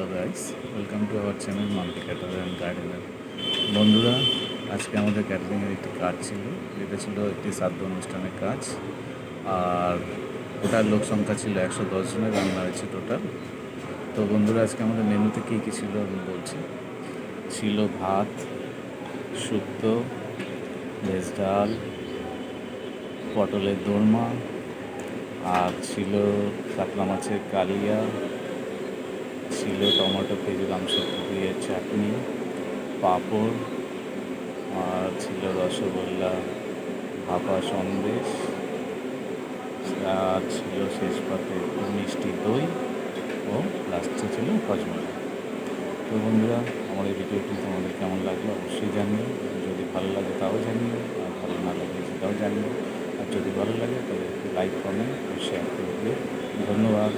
Hello guys, welcome to our channel Mampi caterer and gardener. বন্ধুরা, আজকে আমাদের ক্যাটারিংয়ের একটি কাজ ছিল, যেটা ছিল একটি শ্রাদ্ধ অনুষ্ঠানের কাজ। আর টোটাল লোক সংখ্যা ছিল 110 জনের, রান্না হয়েছে টোটাল। তো বন্ধুরা, আজকে আমাদের মেনুতে কী কী ছিল আমি বলছি। ছিল ভাত, শুক্তো, ভেজ ডাল, পটলের দোরমা, আর ছিল কাতলা মাছের কালিয়া, ছিল টমেটো পেঁয়াজ আমসত্ব দিয়ে চাটনি, পাঁপড়, আর ছিল রসগোল্লা, ভাপা সন্দেশ, আর ছিল শেষ পাতে একটু মিষ্টি দই ও লাস্টে ছিল হজমোলা। তো বন্ধুরা, আমার এই ভিডিওটি তোমাদের কেমন লাগলো অবশ্যই জানিও। যদি ভালো লাগে তাও জানিও, আর ভালো না লাগে সেটাও জানিও। আর যদি ভালো লাগে তাহলে একটু লাইক, কমেন্ট ও শেয়ার করে দিও। ধন্যবাদ।